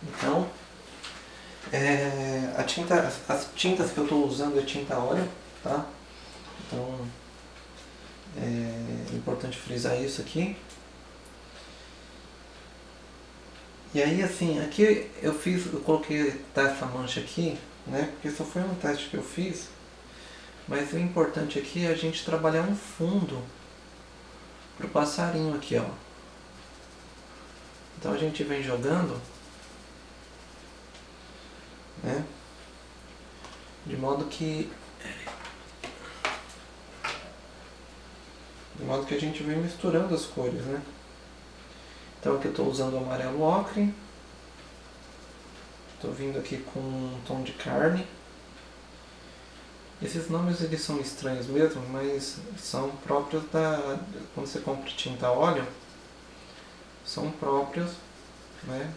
Então, as tintas que eu estou usando é tinta óleo, tá? Então, é importante frisar isso aqui. E aí, assim, aqui eu coloquei essa mancha aqui, né? Porque só foi um teste que eu fiz. Mas o importante aqui é a gente trabalhar um fundo pro passarinho aqui, ó. Então a gente vem jogando, né? De modo que a gente vem misturando as cores, né? Então aqui eu estou usando o amarelo ocre. Estou vindo aqui com um tom de carne. Esses nomes eles são estranhos mesmo, mas são próprios da... Quando você compra tinta óleo, são próprios, né,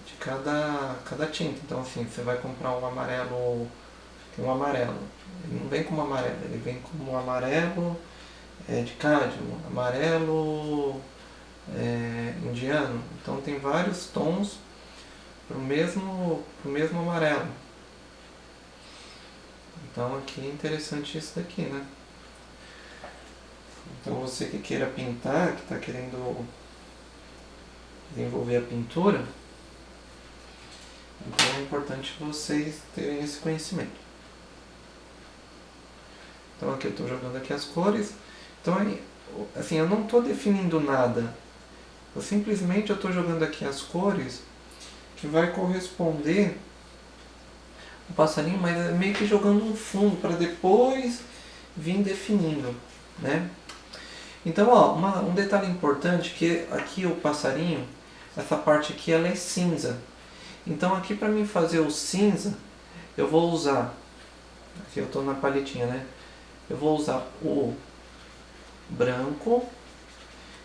de cada tinta. Então assim, você vai comprar um amarelo, tem um amarelo. Ele não vem como amarelo, ele vem como amarelo de cádmio, amarelo indiano. Então tem vários tons pro mesmo amarelo. Então aqui é interessante isso daqui, né? Então você que queira pintar, que está querendo desenvolver a pintura, então é importante vocês terem esse conhecimento. Então aqui eu estou jogando aqui as cores. Então assim, eu não estou definindo nada. Eu simplesmente estou jogando aqui as cores que vai corresponder o passarinho, mas é meio que jogando um fundo para depois vir definindo, né? Então, ó, um detalhe importante que aqui o passarinho, essa parte aqui ela é cinza. Então aqui para mim fazer o cinza, eu vou usar, aqui eu estou na paletinha, né? Eu vou usar o branco,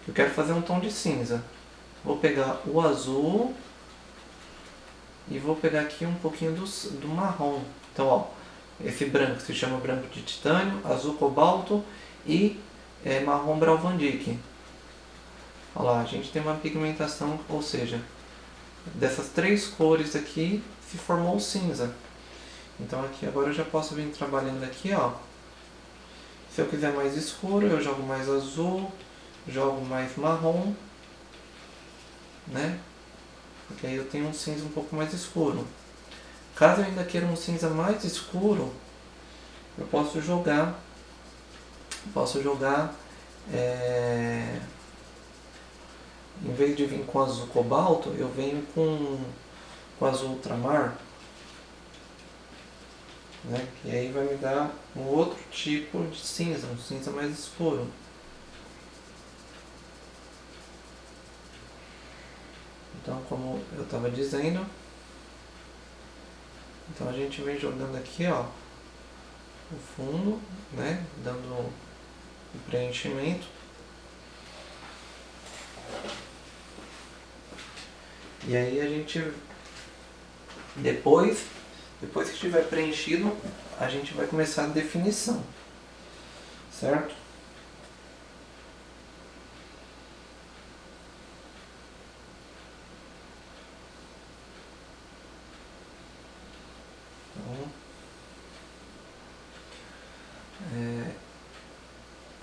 eu quero fazer um tom de cinza. Vou pegar o azul e vou pegar aqui um pouquinho do marrom. Então, ó, esse branco se chama branco de titânio, azul cobalto e marrom Brauvandic. Olha lá, a gente tem uma pigmentação, ou seja, dessas três cores aqui se formou o cinza. Então aqui agora eu já posso vir trabalhando aqui, ó. Se eu quiser mais escuro, eu jogo mais azul, jogo mais marrom, né? Porque aí eu tenho um cinza um pouco mais escuro. Caso eu ainda queira um cinza mais escuro, eu posso jogar em vez de vir com azul cobalto, eu venho com azul ultramar, né? E aí vai me dar um outro tipo de cinza, um cinza mais escuro. Então, como eu estava dizendo, então a gente vem jogando aqui, ó, o fundo, né? Dando o preenchimento. E aí a gente, depois que estiver preenchido, a gente vai começar a definição, certo? Então,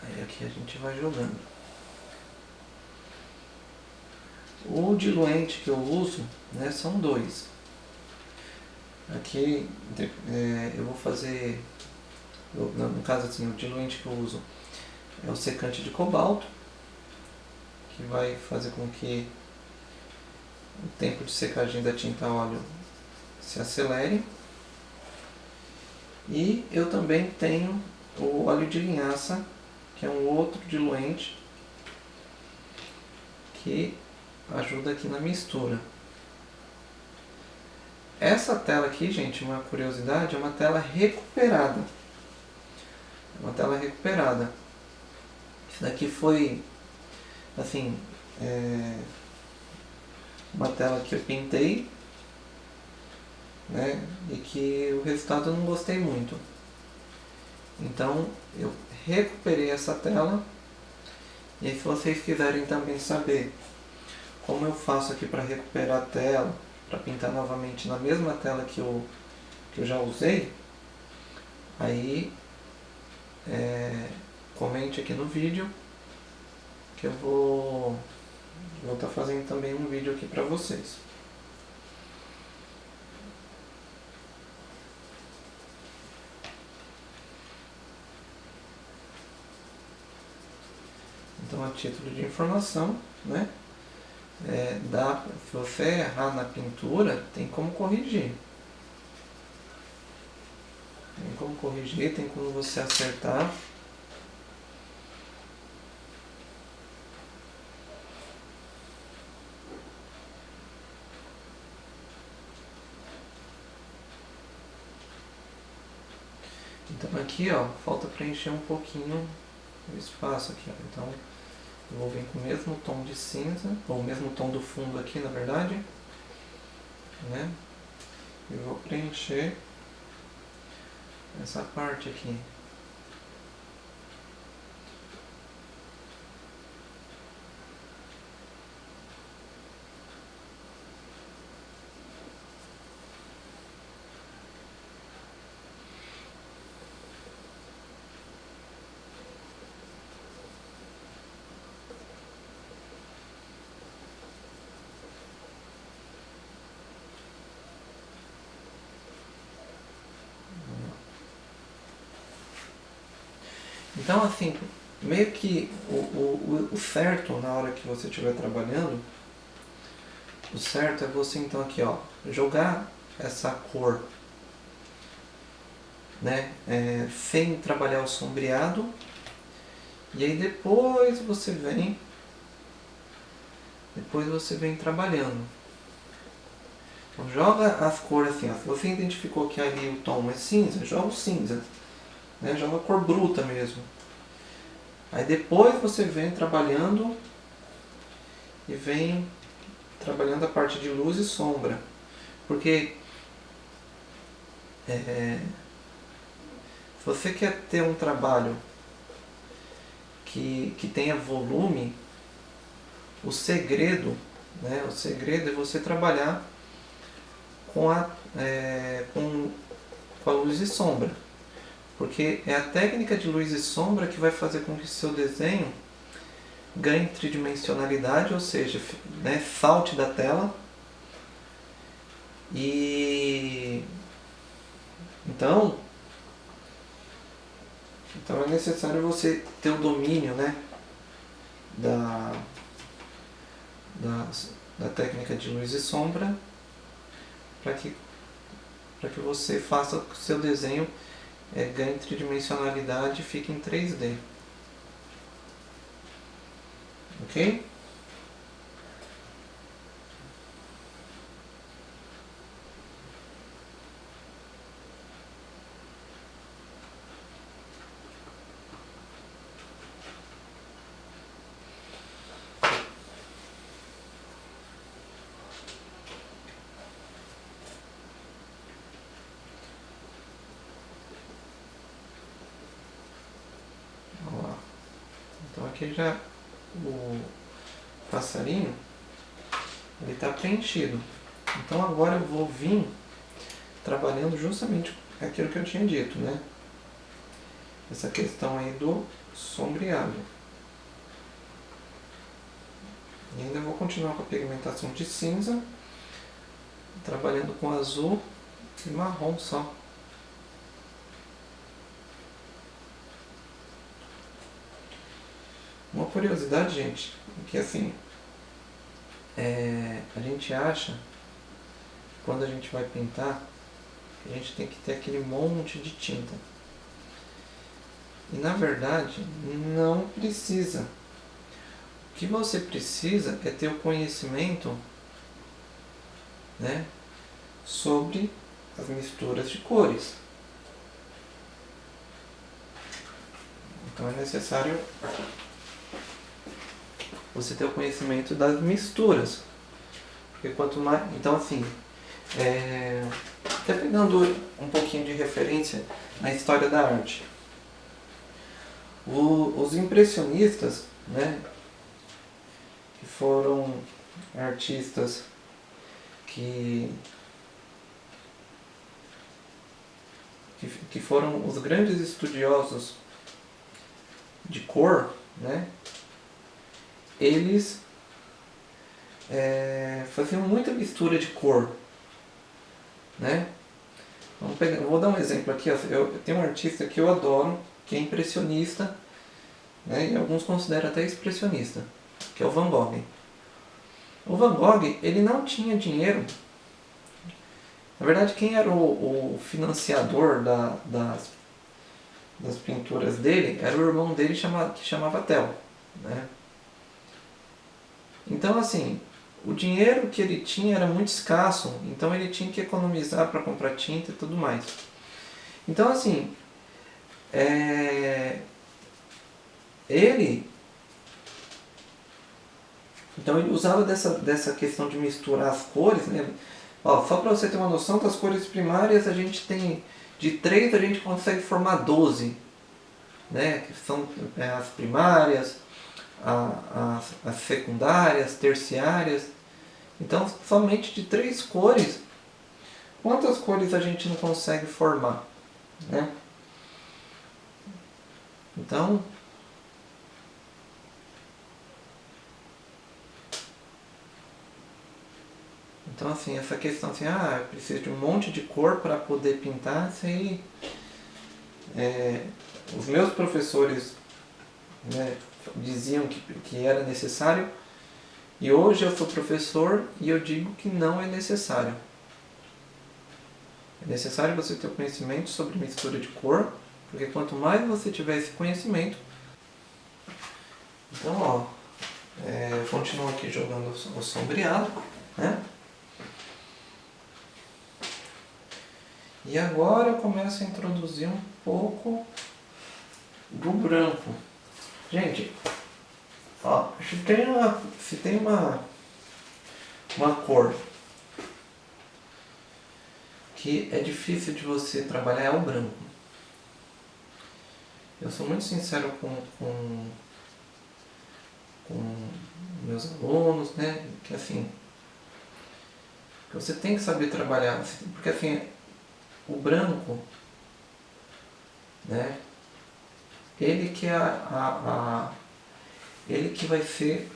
aí aqui a gente vai jogando. O diluente que eu uso, né, são dois. Aqui eu vou fazer, no caso assim, o diluente que eu uso é o secante de cobalto, que vai fazer com que o tempo de secagem da tinta a óleo se acelere. E eu também tenho o óleo de linhaça, que é um outro diluente que ajuda aqui na mistura. Essa tela aqui, gente, uma curiosidade, é uma tela recuperada. Isso daqui foi, assim, uma tela que eu pintei, né, e que o resultado eu não gostei muito. Então eu recuperei essa tela. E aí, se vocês quiserem também saber como eu faço aqui para recuperar a tela, para pintar novamente na mesma tela que eu já usei, aí comente aqui no vídeo que eu vou estar fazendo também um vídeo aqui para vocês. Então, a título de informação, né? Se você errar na pintura, tem como corrigir. Tem como corrigir, tem como você acertar. Então aqui, ó, falta preencher um pouquinho o espaço aqui, ó. Então eu vou vir com o mesmo tom de cinza, ou o mesmo tom do fundo aqui, na verdade, né? E vou preencher essa parte aqui. Então, assim, meio que o certo na hora que você estiver trabalhando, o certo é você então aqui, ó, jogar essa cor, né, sem trabalhar o sombreado, e aí depois você vem trabalhando. Então joga as cores assim, ó. Se você identificou que ali o tom é cinza, joga o cinza, né, joga a cor bruta mesmo. Aí depois você vem trabalhando e vem trabalhando a parte de luz e sombra, porque se você quer ter um trabalho que tenha volume, o segredo é você trabalhar com a luz e sombra, porque é a técnica de luz e sombra que vai fazer com que o seu desenho ganhe tridimensionalidade, ou seja, né, salte da tela. E então é necessário você ter o domínio, né, da técnica de luz e sombra para que você faça que o seu desenho ganhe tridimensionalidade e fique em 3D. Ok? Vamos lá. Então aqui já o passarinho ele está preenchido. Então agora eu vou vir trabalhando justamente aquilo que eu tinha dito, né? Essa questão aí do sombreado. E ainda vou continuar com a pigmentação de cinza, trabalhando com azul e marrom só. Uma curiosidade, gente, é que assim, a gente acha, quando a gente vai pintar, que a gente tem que ter aquele monte de tinta. E na verdade, não precisa. O que você precisa é ter o conhecimento, né, sobre as misturas de cores. Então é necessário você ter o conhecimento das misturas. Porque quanto mais. Então, assim, até pegando um pouquinho de referência na história da arte. Os impressionistas, né, que foram artistas que foram os grandes estudiosos de cor, né? Eles faziam muita mistura de cor, né? Vou dar um exemplo aqui. Eu tenho um artista que eu adoro, que é impressionista, né? E alguns consideram até expressionista, que é o Van Gogh. O Van Gogh, ele não tinha dinheiro. Na verdade, quem era o financiador das pinturas dele era o irmão dele que chamava Theo, né? Então, assim, o dinheiro que ele tinha era muito escasso, então ele tinha que economizar para comprar tinta e tudo mais. Então, assim, ele usava dessa questão de misturar as cores, né? Ó, só para você ter uma noção, das cores primárias a gente tem, de 3 a gente consegue formar 12, né? Que são as primárias, as secundárias, terciárias. Então, somente de 3 cores, quantas cores a gente não consegue formar, né? Então, assim, essa questão assim, eu preciso de um monte de cor para poder pintar, isso aí, os meus professores, né, diziam que era necessário, e hoje eu sou professor e eu digo que não é necessário. É necessário você ter conhecimento sobre mistura de cor, porque quanto mais você tiver esse conhecimento... Então, ó, eu continuo aqui jogando o sombreado, né? E agora eu começo a introduzir um pouco do branco. Gente, ó, se tem uma cor que é difícil de você trabalhar, é o branco. Eu sou muito sincero com meus alunos, né? Que assim, você tem que saber trabalhar, porque assim, o branco, né? Ele que ele que vai ser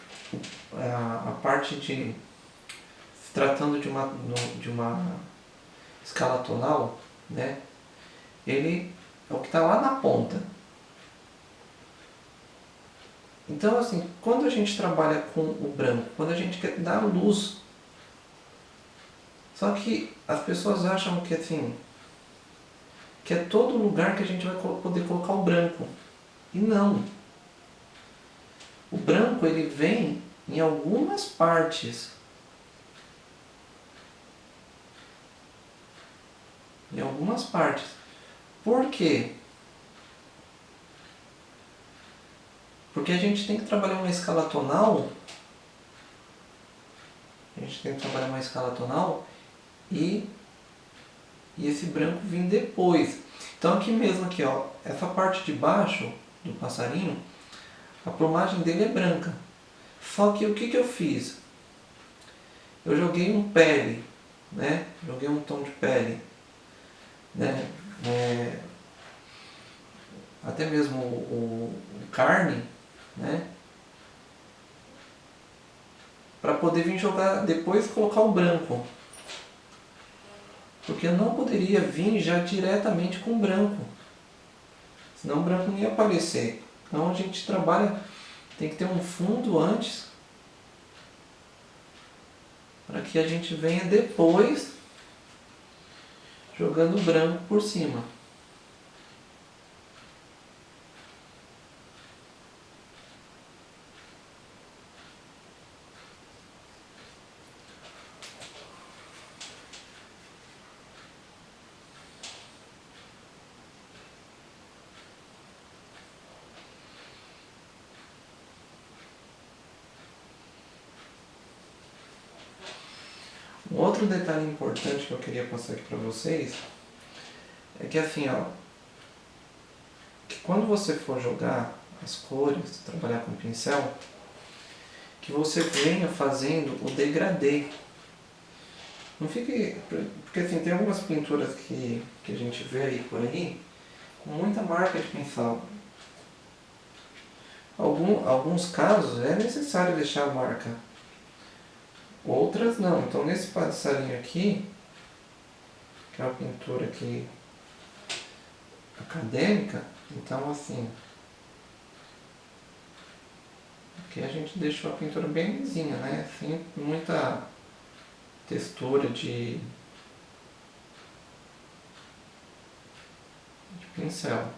a parte de, se tratando de uma escala tonal, né? Ele é o que está lá na ponta. Então, assim, quando a gente trabalha com o branco, quando a gente quer dar luz, só que as pessoas acham que assim, que é todo lugar que a gente vai poder colocar o branco. E não. O branco, ele vem em algumas partes. Em algumas partes. Por quê? Porque a gente tem que trabalhar uma escala tonal. A gente tem que trabalhar uma escala tonal e esse branco vir depois. Então aqui mesmo, aqui, ó, essa parte de baixo do passarinho, a plumagem dele é branca. Só que o que eu fiz? Eu joguei um pele, né? Joguei um tom de pele, né? Até mesmo o carne, né? Para poder vir jogar, depois colocar o branco. Porque eu não poderia vir já diretamente com o branco. Senão o branco não ia aparecer. Então a gente trabalha, tem que ter um fundo antes, para que a gente venha depois jogando o branco por cima. Um outro detalhe importante que eu queria passar aqui para vocês é que assim, ó, que quando você for jogar as cores, trabalhar com pincel, que você venha fazendo o degradê. Não fique... Porque assim, tem algumas pinturas que a gente vê aí por aí com muita marca de pincel. Alguns casos é necessário deixar a marca, outras não. Então nesse passarinho aqui, que é uma pintura aqui acadêmica, então assim, aqui a gente deixou a pintura bem lisinha, né? Sem muita textura de pincel.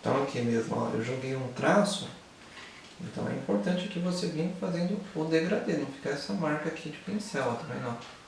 Então aqui mesmo, ó, eu joguei um traço, então é importante que você venha fazendo o degradê, não ficar essa marca aqui de pincel, ó, tá vendo? Ó?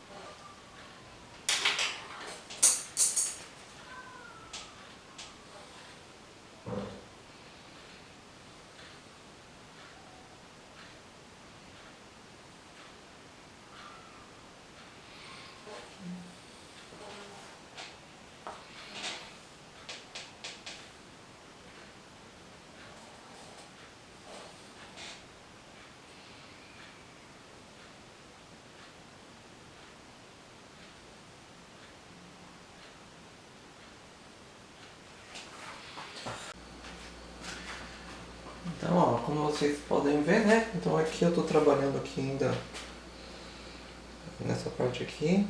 Então, ó, como vocês podem ver, né? Então aqui eu estou trabalhando aqui ainda nessa parte aqui.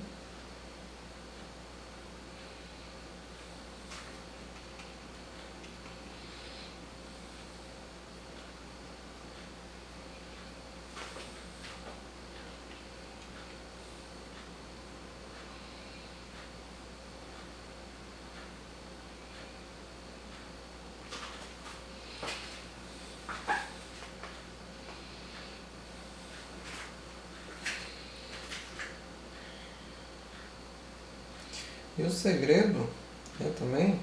E o segredo, né, também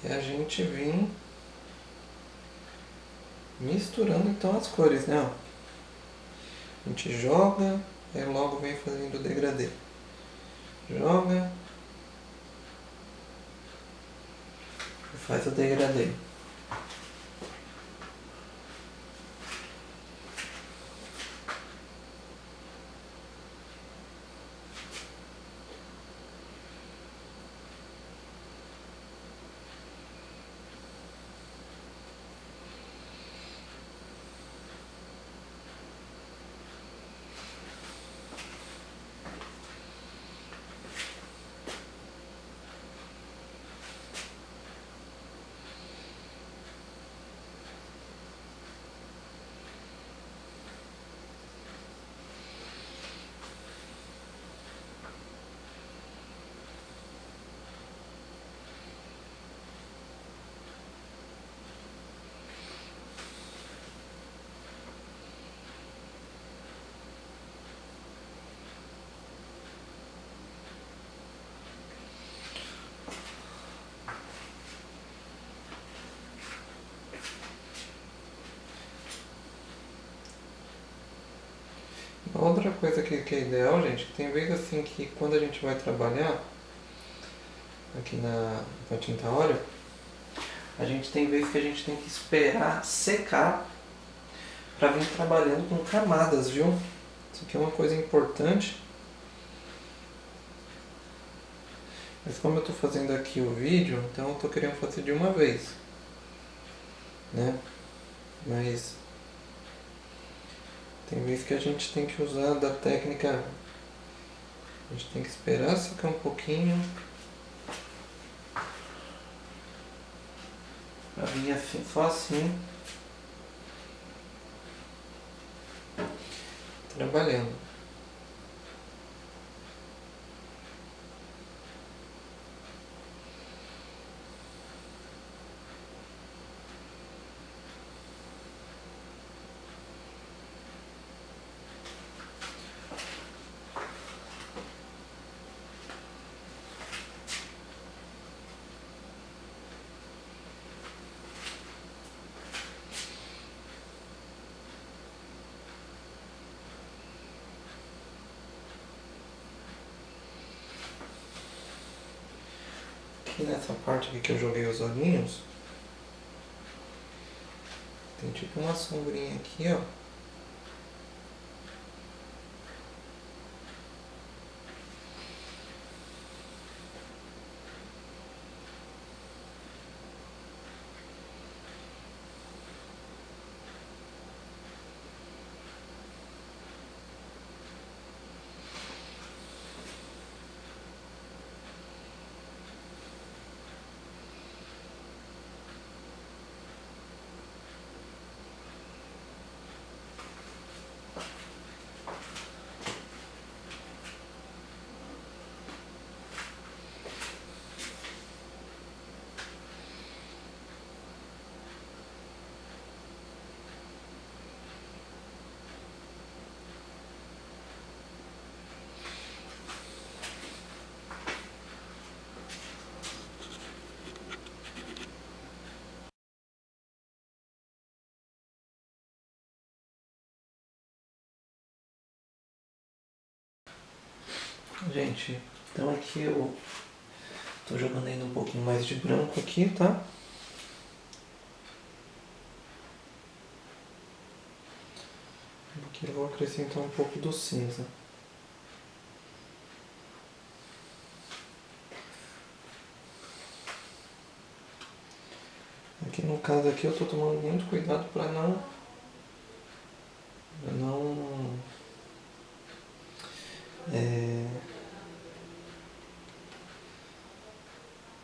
é a gente vir misturando então as cores, né? Ó. A gente joga, aí logo vem fazendo o degradê. Joga e faz o degradê. Outra coisa que é ideal, gente, tem vezes assim que quando a gente vai trabalhar aqui na tinta óleo, a gente tem vezes que a gente tem que esperar secar para vir trabalhando com camadas, viu? Isso aqui é uma coisa importante. Mas como eu estou fazendo aqui o vídeo, então eu estou querendo fazer de uma vez, né? Mas tem vezes que a gente tem que usar da técnica, a gente tem que esperar secar um pouquinho para vir assim, só assim, trabalhando. aqui nessa parte aqui que eu joguei os olhinhos, tem tipo uma sombrinha aqui, ó. Gente, então aqui eu tô jogando ainda um pouquinho mais de branco aqui, tá? Aqui eu vou acrescentar um pouco do cinza. Aqui no caso aqui eu tô tomando muito cuidado para não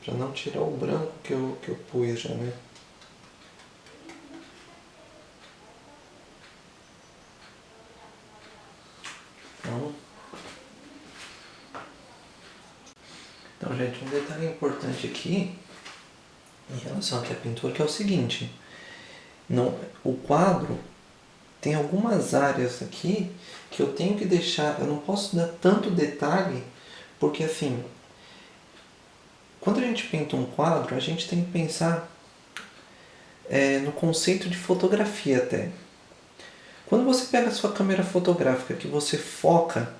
para não tirar o branco que eu pus já, né? Então, gente, um detalhe importante aqui em relação aqui à pintura que é o seguinte, o quadro tem algumas áreas aqui que eu tenho que deixar, eu não posso dar tanto detalhe, porque assim, quando a gente pinta um quadro, a gente tem que pensar no conceito de fotografia até. Quando você pega a sua câmera fotográfica que você foca,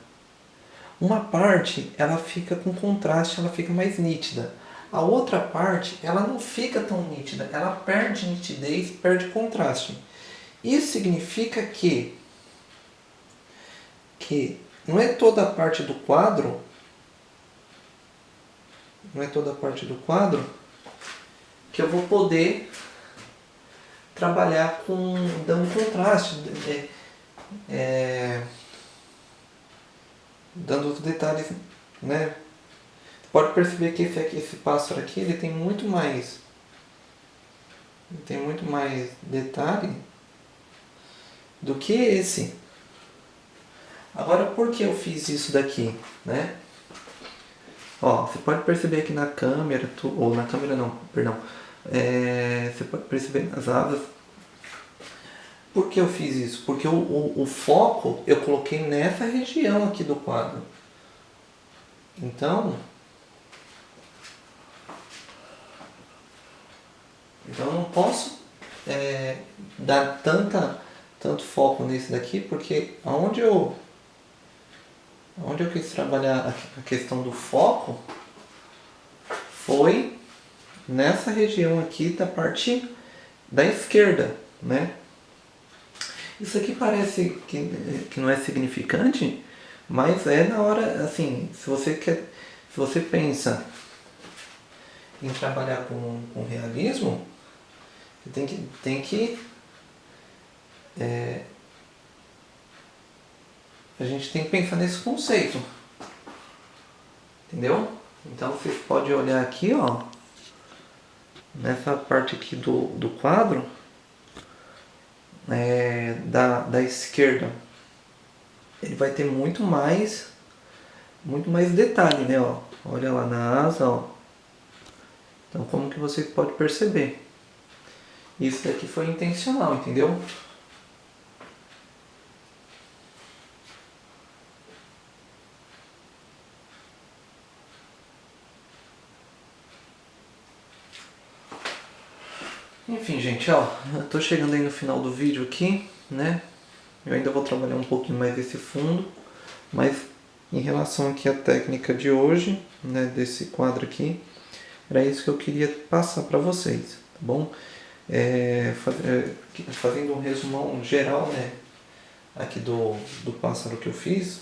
uma parte ela fica com contraste, ela fica mais nítida. A outra parte ela não fica tão nítida, ela perde nitidez, perde contraste. Isso significa que não é toda a parte do quadro, que eu vou poder trabalhar dando contraste, dando os detalhes, né? Pode perceber que esse pássaro aqui ele tem muito mais detalhe do que esse. Agora, por que eu fiz isso daqui, né? Ó, você pode perceber que na câmera, ou na câmera não, perdão, você pode perceber nas asas. Por que eu fiz isso? Porque o foco eu coloquei nessa região aqui do quadro. Então eu não posso dar tanto foco nesse daqui, porque onde eu quis trabalhar a questão do foco foi nessa região aqui da parte da esquerda, né? Isso aqui parece que não é significante, mas é na hora, assim, se você pensa em trabalhar com realismo, você tem que a gente tem que pensar nesse conceito, entendeu? Então você pode olhar aqui, ó, nessa parte aqui do quadro, da esquerda, ele vai ter muito mais detalhe, né? Ó. Olha lá na asa, ó. Então como que você pode perceber? Isso daqui foi intencional, entendeu? Enfim, gente, ó, eu tô chegando aí no final do vídeo aqui, né? Eu ainda vou trabalhar um pouquinho mais esse fundo, mas em relação aqui à técnica de hoje, né, desse quadro aqui, Era isso que eu queria passar para vocês, tá bom? Fazendo um resumão geral, né, aqui do pássaro que eu fiz.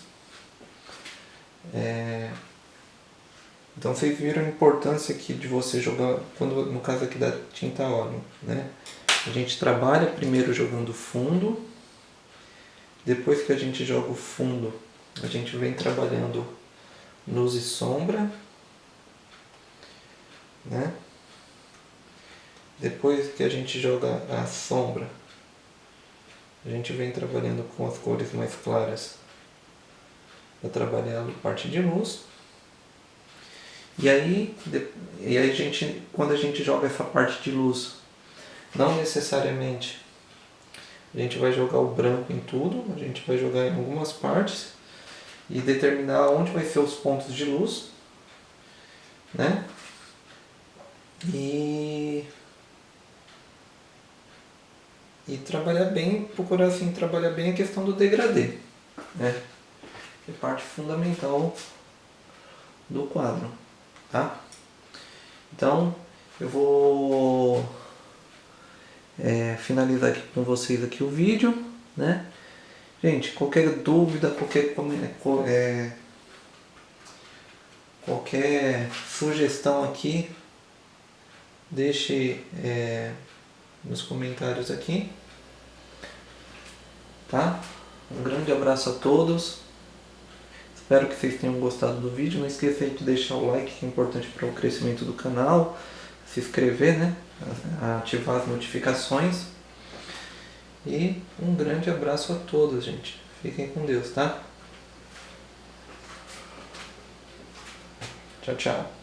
Então vocês viram a importância aqui de você jogar, quando, no caso aqui da tinta óleo, né? A gente trabalha primeiro jogando fundo, depois que a gente joga o fundo, a gente vem trabalhando luz e sombra, né? Depois que a gente joga a sombra, a gente vem trabalhando com as cores mais claras para trabalhar a parte de luz. E aí quando a gente joga essa parte de luz, não necessariamente a gente vai jogar o branco em tudo, a gente vai jogar em algumas partes e determinar onde vai ser os pontos de luz, né? E trabalhar bem, procurar assim trabalhar bem a questão do degradê, né? Que é parte fundamental do quadro, tá? Então eu vou finalizar aqui com vocês aqui o vídeo, né? Gente, qualquer dúvida, qualquer sugestão aqui, deixe nos comentários aqui, tá? Um grande abraço a todos. Espero que vocês tenham gostado do vídeo. Não esqueça de deixar o like, que é importante para o crescimento do canal. Se inscrever, né? Ativar as notificações. E um grande abraço a todos, gente. Fiquem com Deus, tá? Tchau, tchau.